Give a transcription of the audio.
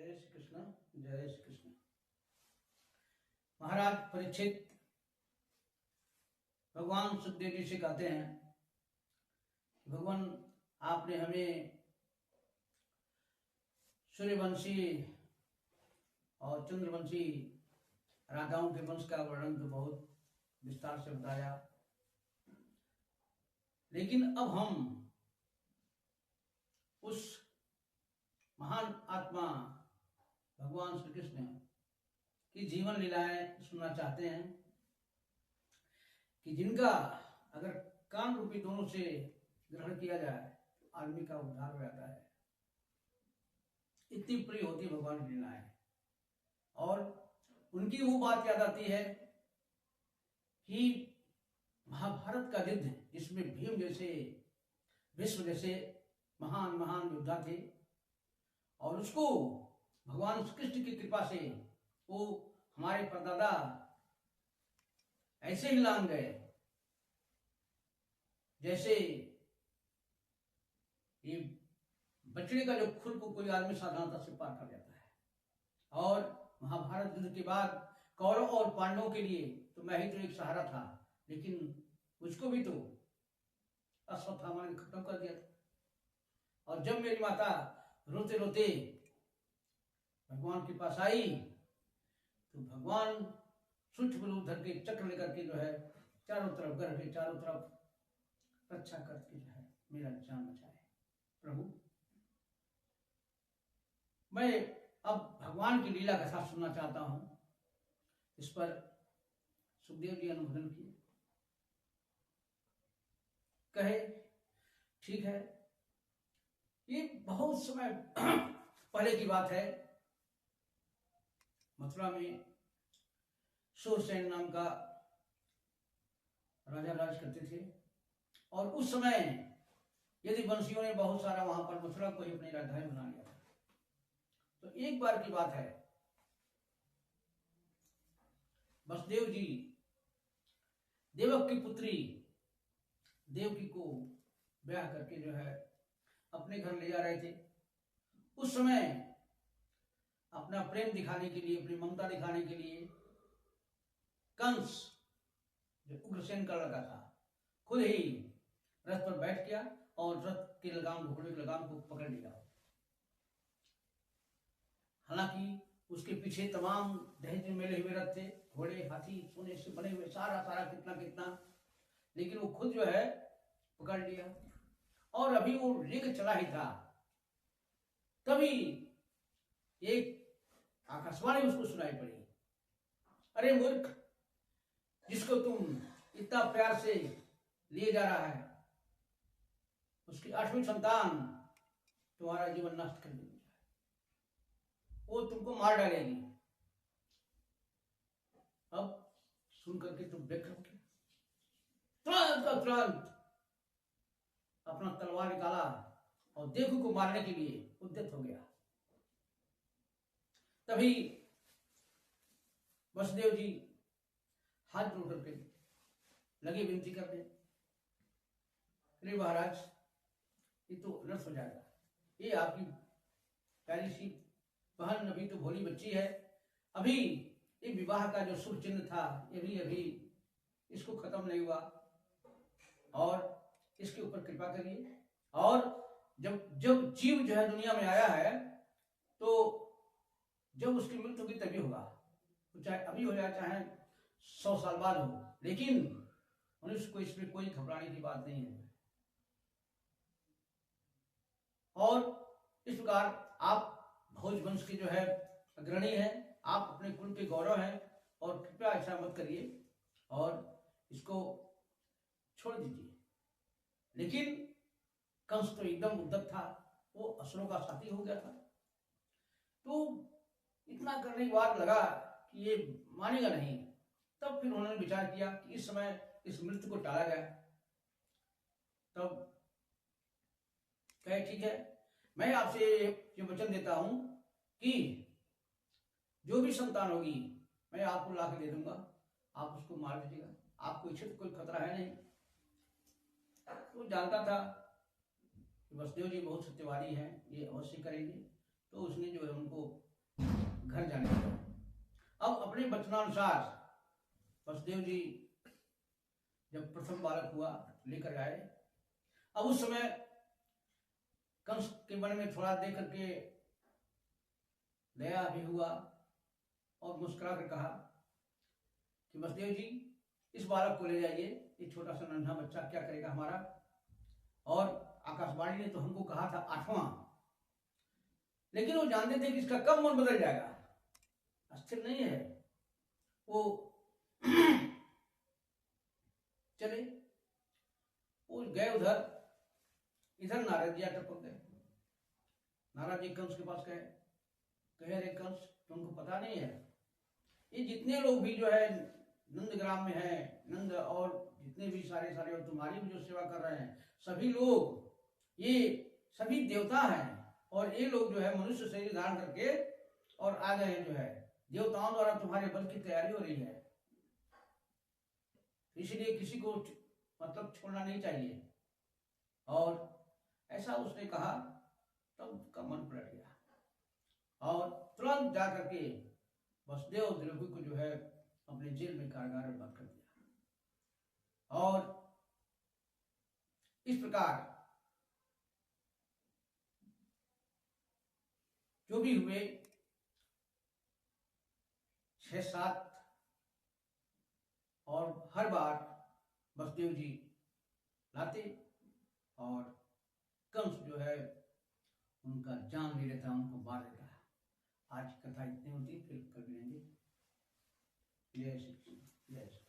जय श्री कृष्ण। जय श्री कृष्ण। महाराज परीक्षित भगवान सुखदेव जी से कहते हैं, भगवान आपने हमें सूर्यवंशी और चंद्रवंशी राजाओं के वंश का वर्णन तो बहुत विस्तार से बताया, लेकिन अब हम उस महान आत्मा भगवान श्री कृष्ण की जीवन लीलाएं सुनना चाहते हैं कि जिनका अगर कान रूपी दोनों से ग्रहण किया जाए तो आदमी का उद्धार हो जाता है। इतनी प्रिय होती भगवान की लीलाएं, और उनकी वो बात याद आती है कि महाभारत का युद्ध जिसमें भीम जैसे विश्व जैसे महान महान योद्धा थे, और उसको भगवान श्री कृष्ण की कृपा से वो हमारे परदादा ऐसे ही लांग गए जैसे ये बछड़े का जो खुर को कोई आदमी साधारणता से पार कर जाता है। और महाभारत युद्ध के बाद कौरव और पांडवों के लिए तो मैं ही तो एक सहारा था, लेकिन मुझको भी तो अश्वत्थामा ने खत्म कर दिया था। और जब मेरी माता रोते रोते भगवान के पास आई तो भगवान सूक्ष्म बलून धर के चक्र लेकर के जो है चारों तरफ घर के चारों तरफ रक्षा करके जो है मेरा जान बचाए। प्रभु, मैं अब भगवान की लीला कथा सुनना चाहता हूं। इस पर सुखदेव जी अनुमोदन किए, कहे ठीक है। ये बहुत समय पहले की बात है। मथुरा में सूरसेन नाम का राजा राज करते थे, और उस समय यदि वंशियों ने बहुत सारा वहां पर मथुरा को ही अपनी राजधानी बना लिया था। तो एक बार की बात है, वसुदेव जी देवक की पुत्री देवकी को ब्याह करके जो है अपने घर ले जा रहे थे। उस समय अपना प्रेम दिखाने के लिए, अपनी ममता दिखाने के लिए कंस जो उग्रसेन का लड़का था खुद ही रथ पर बैठ गया और रथ के लगाम, घोड़े के लगाम को पकड़ लिया। हालांकि उसके पीछे तमाम दहेज में मिले हुए रथ थे, घोड़े, हाथी, सोने से बने हुए सारा सारा कितना कितना, लेकिन वो खुद जो है पकड़ लिया। और अभी वो लेकर चला ही था, तभी एक आकाशवाणी उसको सुनाई पड़ी, अरे मूर्ख, जिसको तुम इतना प्यार से लिए जा रहा है, उसकी 8वीं संतान तुम्हारा जीवन नष्ट कर देगी, वो तुमको मार डालेगी। अब सुन करके तुम देख लो, तुरंत अपना तलवार निकाला और देखू को मारने के लिए उद्यत हो गया। तभी वसुदेव जी हाथ जोड़ करके लगे विनती करने, अरे महाराज, ये तो अनर्थ हो जाएगा। ये आपकी प्यारी सी बहन अभी तो भोली बच्ची है, अभी ये विवाह का जो शुभ चिन्ह था ये अभी इसको खत्म नहीं हुआ, और इसके ऊपर कृपा करिए। और जब जीव जो है दुनिया में आया है, तो जब उसकी मृत्यु होगी तभी होगा, तो चाहे अभी हो जाए चाहे 100 साल बाद हो, लेकिन मनुष्य को इसमें कोई घबराने की बात नहीं है। और इस प्रकार आप भोज वंश के जो है अग्रणी हैं, आप अपने कुल के गौरव हैं, और कृपया ऐसा मत करिए और इसको छोड़ दीजिए। लेकिन कंस तो एकदम उद्धत था, वो असुरों का साथी हो गया था। तो इतना करने के बाद लगा कि ये मानेगा नहीं। तब फिर उन्होंने विचार किया कि इस समय इस मृत्यु को टाला जाए। तब कहे ठीक है, मैं आपसे ये वचन देता हूं कि जो भी संतान होगी मैं आपको ला के दे दूंगा, आप उसको मार दीजिएगा, आपको इससे कोई खतरा है नहीं। तो जानता था कि वसुदेव जी बहुत सत्यवादी हैं, ये अवश्य करेंगे, तो उसने जो है उनको घर जाने लगे। अब अपने वचनानुसार वसुदेव जी जब प्रथम बालक हुआ लेकर आए। अब उस समय कंस के मन में थोड़ा देख करके दया भी हुआ और मुस्कुरा कर कहा कि वसुदेव जी इस बालक को ले जाइए, ये छोटा सा नन्हा बच्चा क्या करेगा हमारा। और आकाशवाणी ने तो हमको कहा था 8वां, लेकिन वो जानते थे कि इसका कब मन बदल जाएगा, अस्थिर नहीं है वो। चले वो गए उधर, इधर नारद जी टपक गए। नारद जी कंस के पास गए, कहे अरे कंस तुमको पता नहीं है, ये जितने लोग भी जो है नंदग्राम में है, नंद और जितने भी सारे और तुम्हारी भी जो सेवा कर रहे हैं, सभी लोग ये सभी देवता हैं और ये लोग जो है मनुष्य शरीर धारण करके और आ गए जो है, देवताओं द्वारा तुम्हारे बल की तैयारी हो रही है, इसलिए किसी को मतलब छोड़ना नहीं चाहिए। और ऐसा उसने कहा, तब उसका मन पलट गया और तुरंत जा करके वसुदेव द्रौपदी को जो है अपने जेल में कारागार में बंद कर दिया। और इस प्रकार जो भी हुए 6-7 और हर बार वसुदेव जी लाते और कंस जो है उनका जान ले लेता, उनको मार देता। आज की कथा इतनी होती, फिर कभी लेंगे। जय श्री कृष्ण, जय श्री।